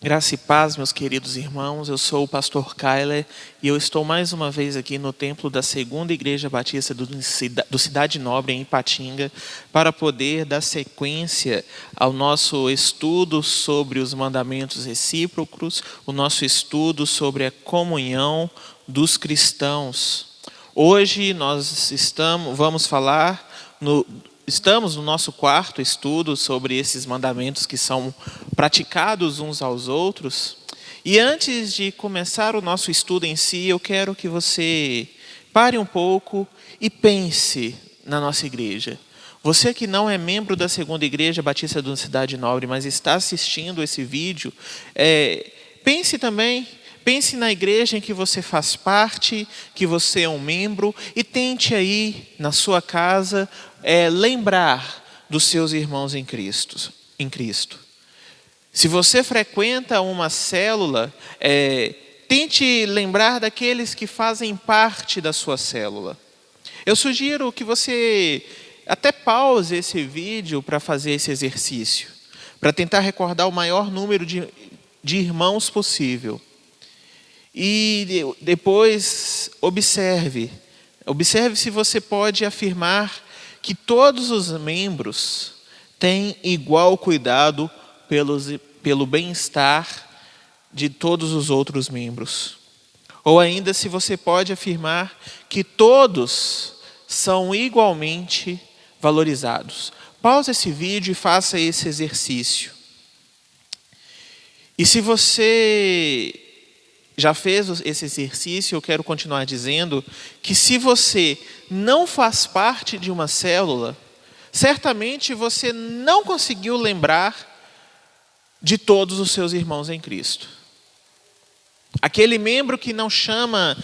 Graça e paz, meus queridos irmãos. Eu sou o pastor Kyler e eu estou mais uma vez aqui no templo da Segunda Igreja Batista do Cidade Nobre, em Ipatinga, para poder dar sequência ao nosso estudo sobre os mandamentos recíprocos, o nosso estudo sobre a comunhão dos cristãos. Hoje nós estamos no nosso quarto estudo sobre esses mandamentos que são praticados uns aos outros. E antes de começar o nosso estudo em si, eu quero que você pare um pouco e pense na nossa igreja. Você que não é membro da Segunda Igreja Batista da Cidade Nobre, mas está assistindo esse vídeo, pense na igreja em que você faz parte, que você é um membro, e tente aí, na sua casa, lembrar dos seus irmãos em Cristo. Se você frequenta uma célula, tente lembrar daqueles que fazem parte da sua célula. Eu sugiro que você até pause esse vídeo para fazer esse exercício, para tentar recordar o maior número de irmãos possível. E depois observe se você pode afirmar que todos os membros têm igual cuidado pelo bem-estar de todos os outros membros. Ou ainda se você pode afirmar que todos são igualmente valorizados. Pause esse vídeo e faça esse exercício. E se você já fez esse exercício, eu quero continuar dizendo que se você não faz parte de uma célula, certamente você não conseguiu lembrar de todos os seus irmãos em Cristo. Aquele membro que não chama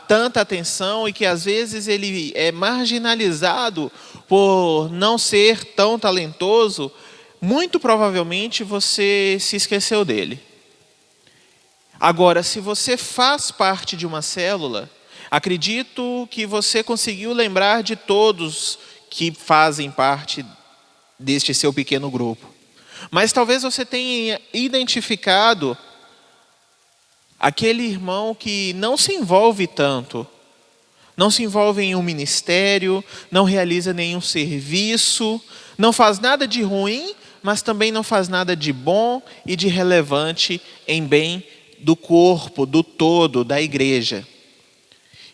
tanta atenção e que às vezes ele é marginalizado por não ser tão talentoso, muito provavelmente você se esqueceu dele. Agora, se você faz parte de uma célula, acredito que você conseguiu lembrar de todos que fazem parte deste seu pequeno grupo. Mas talvez você tenha identificado aquele irmão que não se envolve tanto, não se envolve em um ministério, não realiza nenhum serviço, não faz nada de ruim, mas também não faz nada de bom e de relevante em bem do corpo, do todo, da igreja.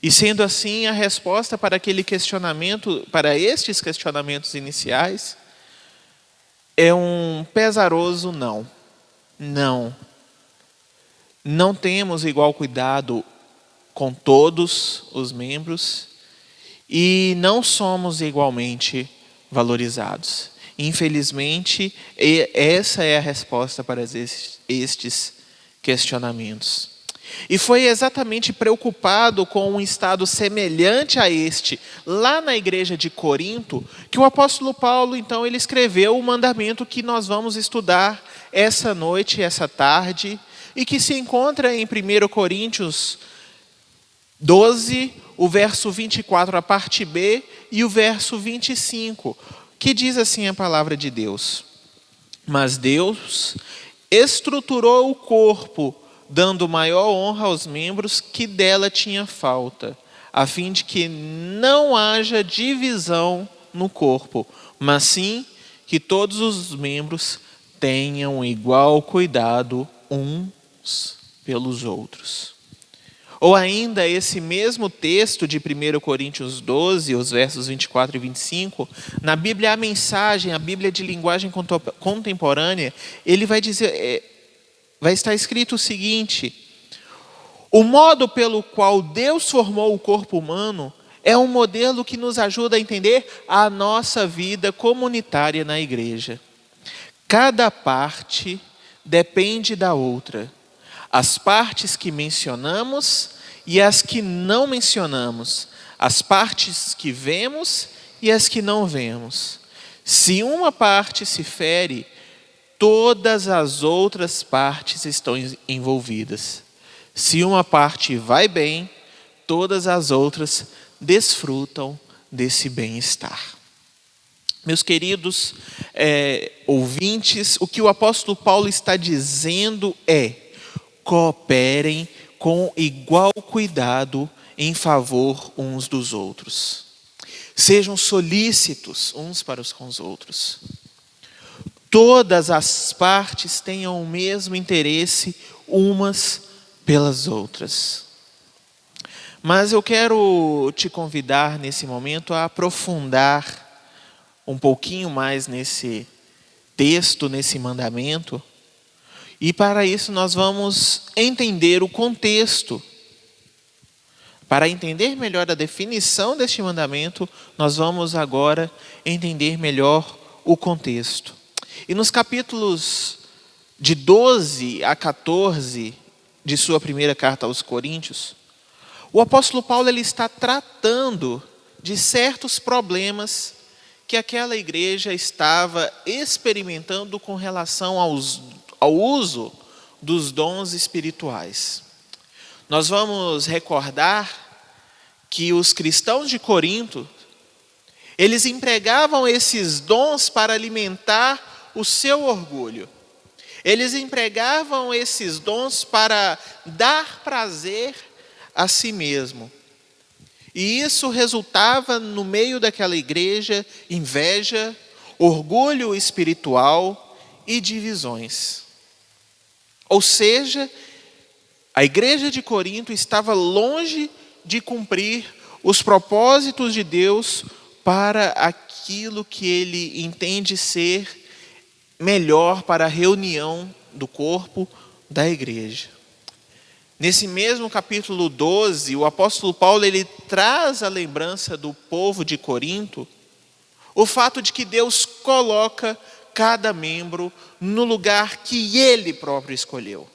E sendo assim, a resposta para para estes questionamentos iniciais, é um pesaroso não. Não temos igual cuidado com todos os membros e não somos igualmente valorizados. Infelizmente, essa é a resposta para estes questionamentos. E foi exatamente preocupado com um estado semelhante a este, lá na igreja de Corinto, que o apóstolo Paulo, então, ele escreveu o mandamento que nós vamos estudar essa noite, essa tarde, e que se encontra em 1 Coríntios 12, o verso 24, a parte B, e o verso 25, que diz assim a palavra de Deus: Mas Deus estruturou o corpo, dando maior honra aos membros que dela tinha falta, a fim de que não haja divisão no corpo, mas sim que todos os membros tenham igual cuidado uns pelos outros. Ou ainda esse mesmo texto de 1 Coríntios 12, os versos 24 e 25, na Bíblia A Mensagem, a Bíblia de linguagem contemporânea, ele vai estar escrito o seguinte: o modo pelo qual Deus formou o corpo humano é um modelo que nos ajuda a entender a nossa vida comunitária na igreja. Cada parte depende da outra. As partes que mencionamos e as que não mencionamos. As partes que vemos e as que não vemos. Se uma parte se fere, todas as outras partes estão envolvidas. Se uma parte vai bem, todas as outras desfrutam desse bem-estar. Meus queridos ouvintes, o que o apóstolo Paulo está dizendo é: cooperem com igual cuidado em favor uns dos outros. Sejam solícitos uns para com os outros. Todas as partes tenham o mesmo interesse umas pelas outras. Mas eu quero te convidar nesse momento a aprofundar um pouquinho mais nesse texto, nesse mandamento. E para isso nós vamos entender o contexto. Para entender melhor a definição deste mandamento, nós vamos agora entender melhor o contexto. E nos capítulos de 12 a 14 de sua primeira carta aos Coríntios, o apóstolo Paulo ele está tratando de certos problemas que aquela igreja estava experimentando com relação ao uso dos dons espirituais. Nós vamos recordar que os cristãos de Corinto, eles empregavam esses dons para alimentar o seu orgulho. Eles empregavam esses dons para dar prazer a si mesmo. E isso resultava no meio daquela igreja inveja, orgulho espiritual e divisões. Ou seja, a igreja de Corinto estava longe de cumprir os propósitos de Deus para aquilo que ele entende ser melhor para a reunião do corpo da igreja. Nesse mesmo capítulo 12, o apóstolo Paulo ele traz a lembrança do povo de Corinto o fato de que Deus coloca cada membro no lugar que ele próprio escolheu.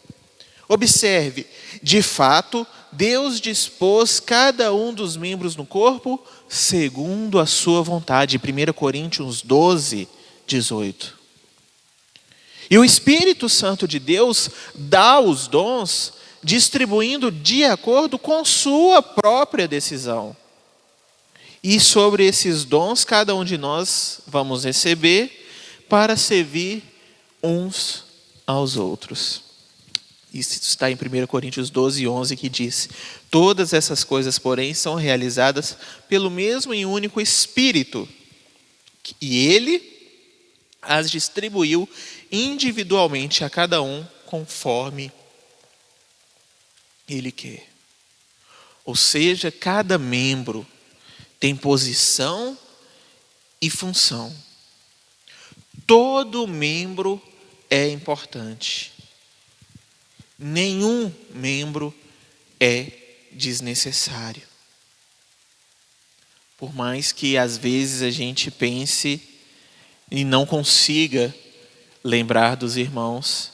Observe, de fato, Deus dispôs cada um dos membros no corpo segundo a sua vontade. 1 Coríntios 12, 18. E o Espírito Santo de Deus dá os dons distribuindo de acordo com sua própria decisão. E sobre esses dons, cada um de nós vamos receber para servir uns aos outros. Isso está em 1 Coríntios 12, 11, que diz: todas essas coisas, porém, são realizadas pelo mesmo e único Espírito, e Ele as distribuiu individualmente a cada um conforme Ele quer. Ou seja, cada membro tem posição e função. Todo membro é importante. Nenhum membro é desnecessário. Por mais que às vezes a gente pense e não consiga lembrar dos irmãos,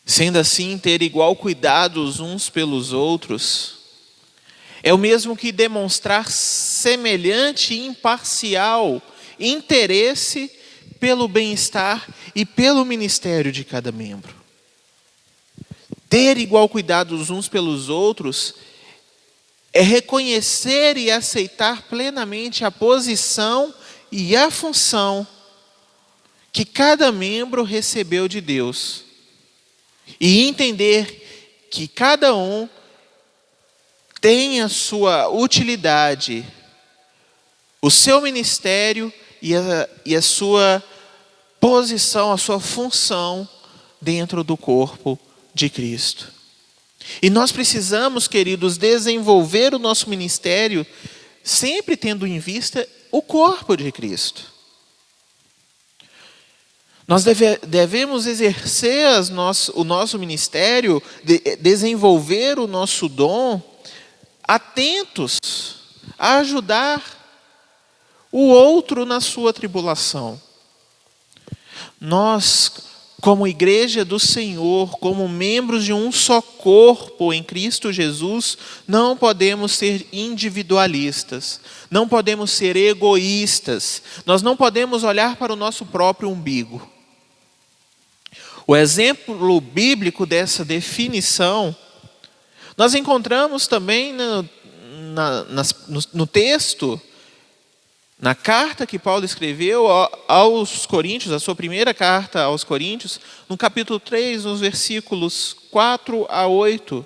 sendo assim, ter igual cuidado uns pelos outros é o mesmo que demonstrar semelhante e imparcial interesse pelo bem-estar e pelo ministério de cada membro. Ter igual cuidado uns pelos outros é reconhecer e aceitar plenamente a posição e a função que cada membro recebeu de Deus. E entender que cada um tem a sua utilidade, o seu ministério e a sua posição, a sua função dentro do corpo de Cristo. E nós precisamos, queridos, desenvolver o nosso ministério sempre tendo em vista o corpo de Cristo. Nós devemos exercer o nosso ministério, desenvolver o nosso dom, atentos a ajudar o outro na sua tribulação. Nós, como igreja do Senhor, como membros de um só corpo em Cristo Jesus, não podemos ser individualistas, não podemos ser egoístas, nós não podemos olhar para o nosso próprio umbigo. O exemplo bíblico dessa definição nós encontramos também no texto, Na carta que Paulo escreveu aos Coríntios, a sua primeira carta aos Coríntios, no capítulo 3, nos versículos 4 a 8,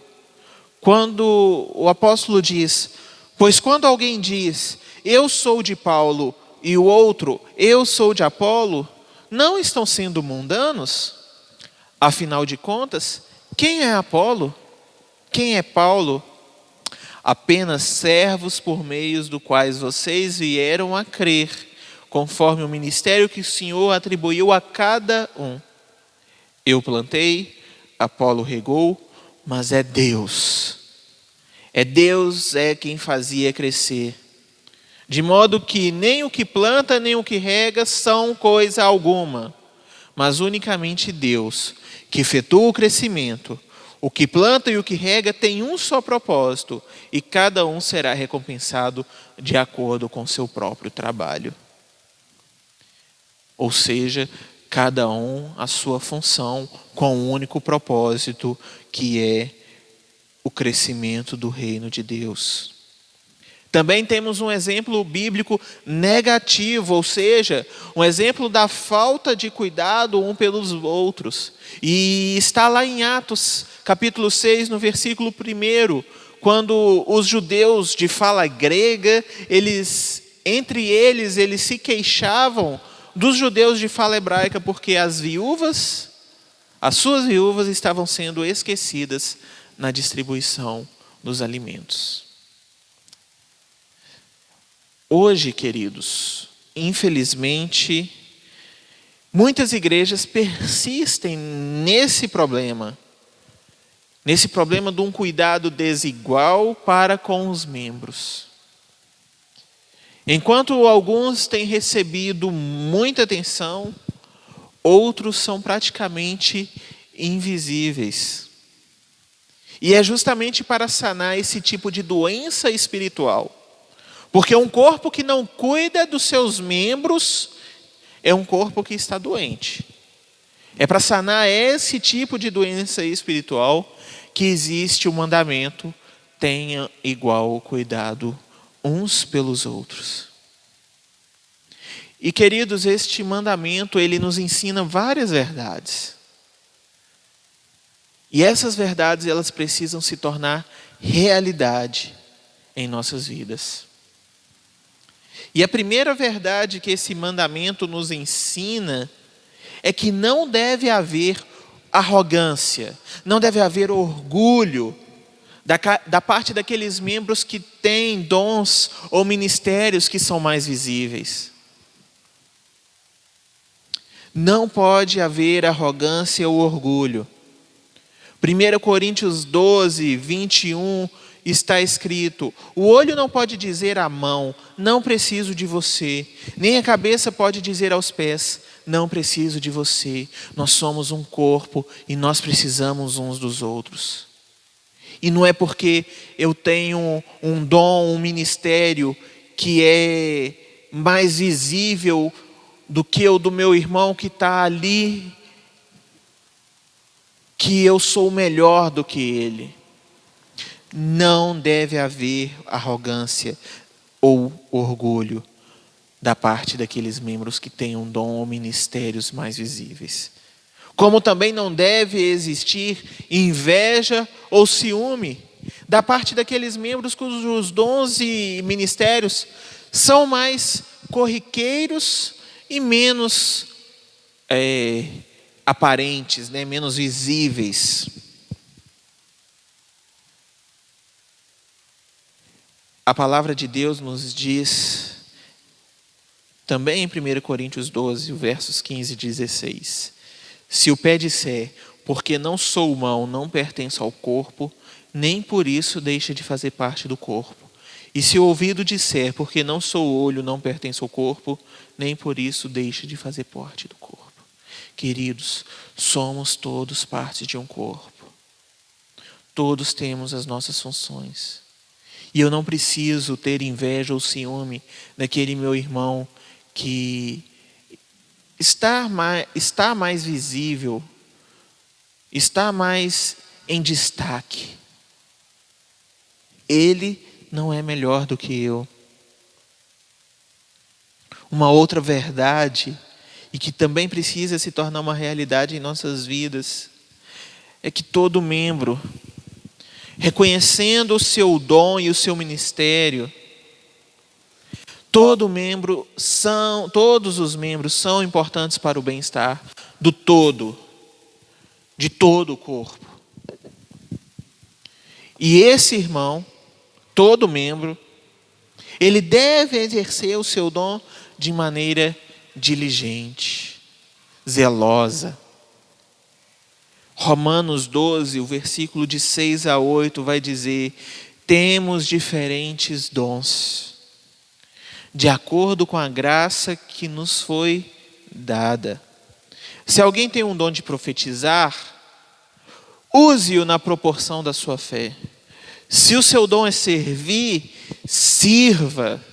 quando o apóstolo diz: pois quando alguém diz, eu sou de Paulo, e o outro, eu sou de Apolo, não estão sendo mundanos? Afinal de contas, quem é Apolo? Quem é Paulo? Apenas servos por meios do quais vocês vieram a crer, conforme o ministério que o Senhor atribuiu a cada um. Eu plantei, Apolo regou, mas é Deus. Deus quem fazia crescer. De modo que nem o que planta, nem o que rega são coisa alguma, mas unicamente Deus, que efetua o crescimento. O que planta e o que rega tem um só propósito, e cada um será recompensado de acordo com seu próprio trabalho. Ou seja, cada um a sua função, com um único propósito, que é o crescimento do reino de Deus. Também temos um exemplo bíblico negativo, ou seja, um exemplo da falta de cuidado um pelos outros. E está lá em Atos, capítulo 6, no versículo 1, quando os judeus de fala grega, entre eles se queixavam dos judeus de fala hebraica, porque as suas viúvas estavam sendo esquecidas na distribuição dos alimentos. Hoje, queridos, infelizmente, muitas igrejas persistem nesse problema de um cuidado desigual para com os membros. Enquanto alguns têm recebido muita atenção, outros são praticamente invisíveis. E é justamente para sanar esse tipo de doença espiritual. Porque um corpo que não cuida dos seus membros é um corpo que está doente. É para sanar esse tipo de doença espiritual que existe o mandamento: tenha igual cuidado uns pelos outros. E, queridos, este mandamento, ele nos ensina várias verdades. E essas verdades, elas precisam se tornar realidade em nossas vidas. E a primeira verdade que esse mandamento nos ensina é que não deve haver arrogância, não deve haver orgulho da parte daqueles membros que têm dons ou ministérios que são mais visíveis. Não pode haver arrogância ou orgulho. 1 Coríntios 12, 21, está escrito: o olho não pode dizer à mão, não preciso de você, nem a cabeça pode dizer aos pés, não preciso de você. Nós somos um corpo e nós precisamos uns dos outros. E não é porque eu tenho um dom, um ministério que é mais visível do que o do meu irmão que está ali, que eu sou melhor do que ele. Não deve haver arrogância ou orgulho da parte daqueles membros que têm um dom ou ministérios mais visíveis. Como também não deve existir inveja ou ciúme da parte daqueles membros cujos dons e ministérios são mais corriqueiros e menos aparentes, menos visíveis. A palavra de Deus nos diz, também em 1 Coríntios 12, versos 15 e 16. Se o pé disser, porque não sou mão, não pertenço ao corpo, nem por isso deixa de fazer parte do corpo. E se o ouvido disser, porque não sou olho, não pertenço ao corpo, nem por isso deixa de fazer parte do corpo. Queridos, somos todos parte de um corpo. Todos temos as nossas funções. E eu não preciso ter inveja ou ciúme daquele meu irmão que está mais visível, está mais em destaque. Ele não é melhor do que eu. Uma outra verdade, e que também precisa se tornar uma realidade em nossas vidas, é que todo membro, reconhecendo o seu dom e o seu ministério, todos os membros são importantes para o bem-estar do todo, de todo o corpo. E esse irmão, todo membro, ele deve exercer o seu dom de maneira diligente, zelosa. Romanos 12, o versículo de 6 a 8 vai dizer: temos diferentes dons, de acordo com a graça que nos foi dada. Se alguém tem um dom de profetizar, use-o na proporção da sua fé. Se o seu dom é servir, sirva.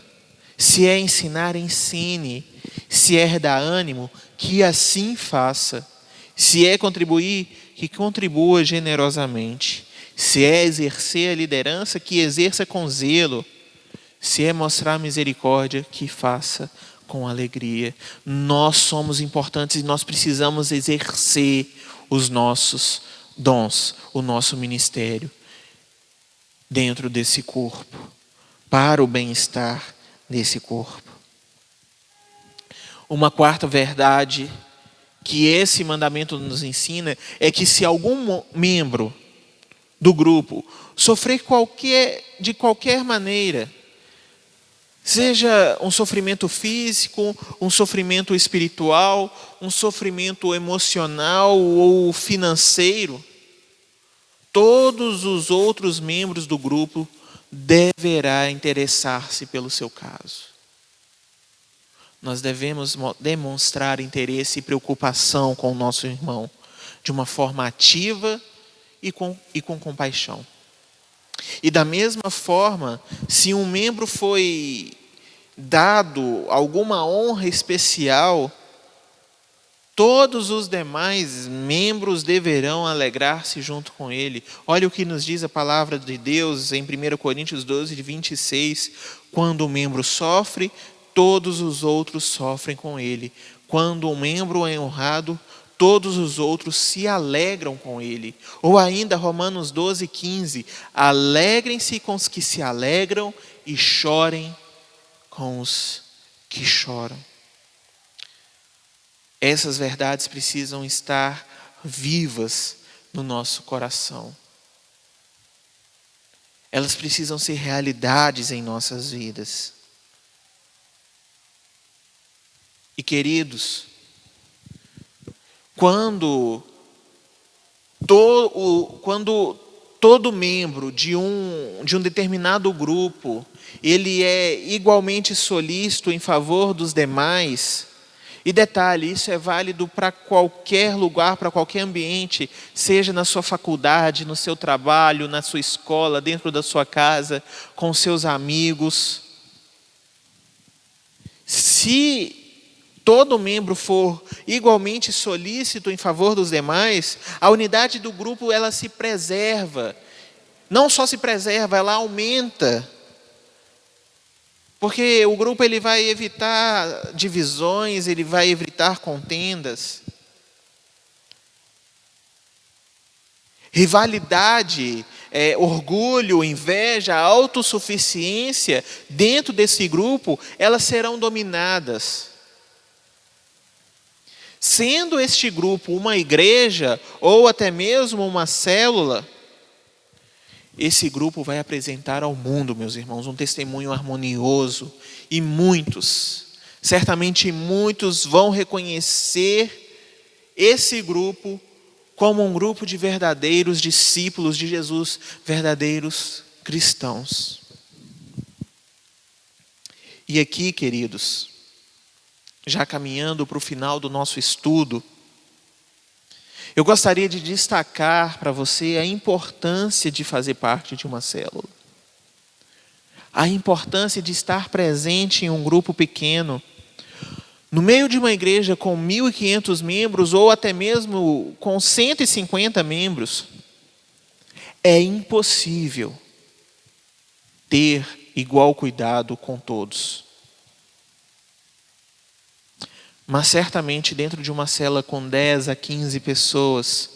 Se é ensinar, ensine. Se é dar ânimo, que assim faça. Se é contribuir, que contribua generosamente. Se é exercer a liderança, que exerça com zelo. Se é mostrar misericórdia, que faça com alegria. Nós somos importantes e nós precisamos exercer os nossos dons, o nosso ministério dentro desse corpo, para o bem-estar desse corpo. Uma quarta verdade que esse mandamento nos ensina é que se algum membro do grupo sofrer de qualquer maneira, seja um sofrimento físico, um sofrimento espiritual, um sofrimento emocional ou financeiro, todos os outros membros do grupo deverá interessar-se pelo seu caso. Nós devemos demonstrar interesse e preocupação com o nosso irmão de uma forma ativa e com compaixão. E da mesma forma, se um membro foi dado alguma honra especial, todos os demais membros deverão alegrar-se junto com ele. Olha o que nos diz a palavra de Deus em 1 Coríntios 12, 26. Quando um membro sofre, todos os outros sofrem com ele. Quando um membro é honrado, todos os outros se alegram com ele. Ou ainda Romanos 12, 15. Alegrem-se com os que se alegram e chorem com os que choram. Essas verdades precisam estar vivas no nosso coração. Elas precisam ser realidades em nossas vidas. E queridos, quando todo membro de um determinado grupo, ele é igualmente solícito em favor dos demais. E detalhe, isso é válido para qualquer lugar, para qualquer ambiente, seja na sua faculdade, no seu trabalho, na sua escola, dentro da sua casa, com seus amigos. Se todo membro for igualmente solícito em favor dos demais, a unidade do grupo ela se preserva. Não só se preserva, ela aumenta. Porque o grupo ele vai evitar divisões, ele vai evitar contendas. Rivalidade, orgulho, inveja, autossuficiência dentro desse grupo, elas serão dominadas. Sendo este grupo uma igreja ou até mesmo uma célula, esse grupo vai apresentar ao mundo, meus irmãos, um testemunho harmonioso. E certamente muitos vão reconhecer esse grupo como um grupo de verdadeiros discípulos de Jesus, verdadeiros cristãos. E aqui, queridos, já caminhando para o final do nosso estudo, eu gostaria de destacar para você a importância de fazer parte de uma célula. A importância de estar presente em um grupo pequeno. No meio de uma igreja com 1.500 membros ou até mesmo com 150 membros, é impossível ter igual cuidado com todos. Mas certamente dentro de uma célula com 10 a 15 pessoas,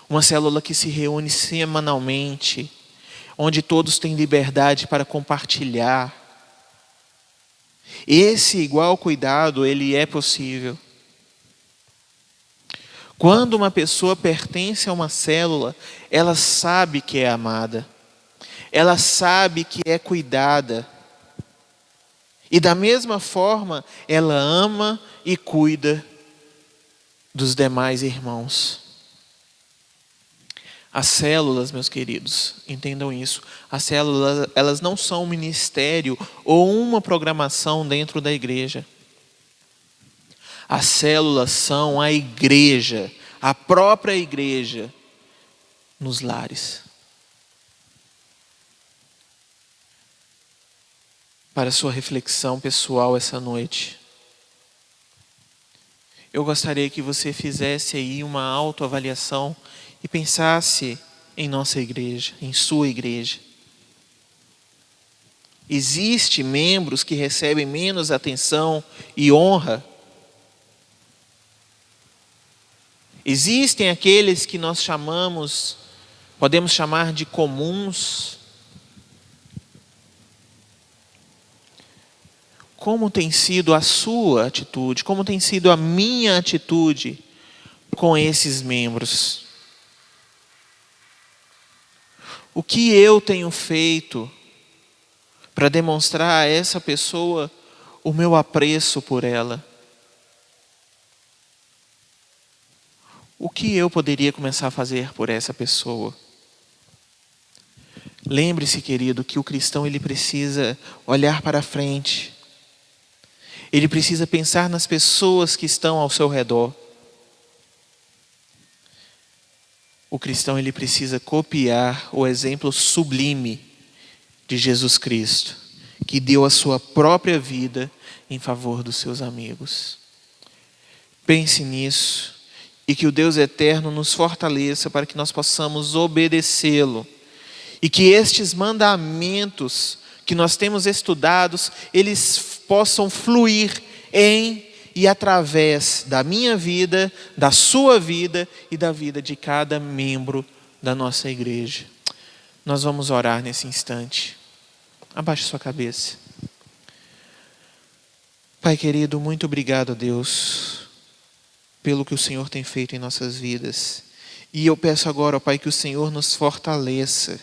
uma célula que se reúne semanalmente, onde todos têm liberdade para compartilhar, esse igual cuidado, ele é possível. Quando uma pessoa pertence a uma célula, ela sabe que é amada, ela sabe que é cuidada, e da mesma forma, ela ama e cuida dos demais irmãos. As células, meus queridos, entendam isso. As células, elas não são um ministério ou uma programação dentro da igreja. As células são a igreja, a própria igreja, nos lares. Para sua reflexão pessoal essa noite, eu gostaria que você fizesse aí uma autoavaliação e pensasse em nossa igreja, em sua igreja. Existem membros que recebem menos atenção e honra? Existem aqueles que nós podemos chamar de comuns? Como tem sido a sua atitude? Como tem sido a minha atitude com esses membros? O que eu tenho feito para demonstrar a essa pessoa o meu apreço por ela? O que eu poderia começar a fazer por essa pessoa? Lembre-se, querido, que o cristão ele precisa olhar para frente. Ele precisa pensar nas pessoas que estão ao seu redor. O cristão ele precisa copiar o exemplo sublime de Jesus Cristo, que deu a sua própria vida em favor dos seus amigos. Pense nisso e que o Deus eterno nos fortaleça para que nós possamos obedecê-lo e que estes mandamentos que nós temos estudados, eles possam fluir em e através da minha vida, da sua vida e da vida de cada membro da nossa igreja. Nós vamos orar nesse instante. Abaixe sua cabeça. Pai querido, muito obrigado, Deus, pelo que o Senhor tem feito em nossas vidas. E eu peço agora, ó Pai, que o Senhor nos fortaleça.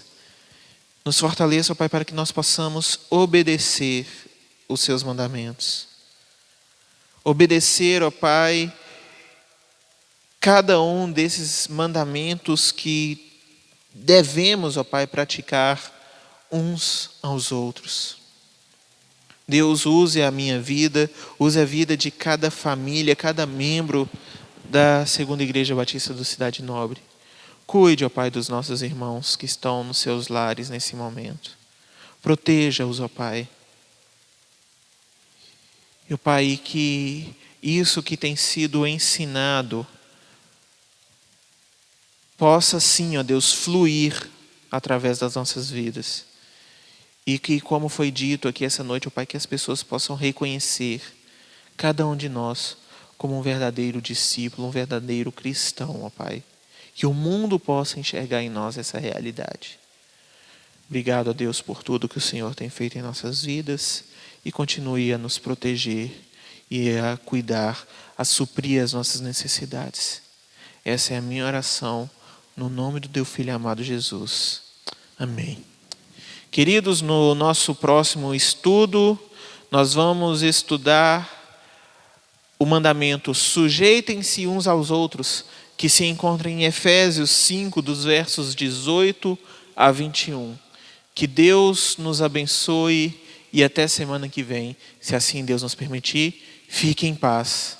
Nos fortaleça, ó Pai, para que nós possamos obedecer os seus mandamentos. Obedecer, ó Pai, cada um desses mandamentos que devemos, ó Pai, praticar uns aos outros. Deus, use a minha vida, use a vida de cada família, cada membro da Segunda Igreja Batista do Cidade Nobre. Cuide, ó Pai, dos nossos irmãos que estão nos seus lares nesse momento. Proteja-os, ó Pai. E, ó Pai, que isso que tem sido ensinado possa sim, ó Deus, fluir através das nossas vidas. E que, como foi dito aqui essa noite, ó Pai, que as pessoas possam reconhecer cada um de nós como um verdadeiro discípulo, um verdadeiro cristão, ó Pai. Que o mundo possa enxergar em nós essa realidade. Obrigado a Deus por tudo que o Senhor tem feito em nossas vidas e continue a nos proteger e a cuidar, a suprir as nossas necessidades. Essa é a minha oração no nome do teu Filho amado Jesus. Amém. Queridos, no nosso próximo estudo, nós vamos estudar o mandamento sujeitem-se uns aos outros, que se encontra em Efésios 5, dos versos 18 a 21. Que Deus nos abençoe e até semana que vem, se assim Deus nos permitir, fique em paz.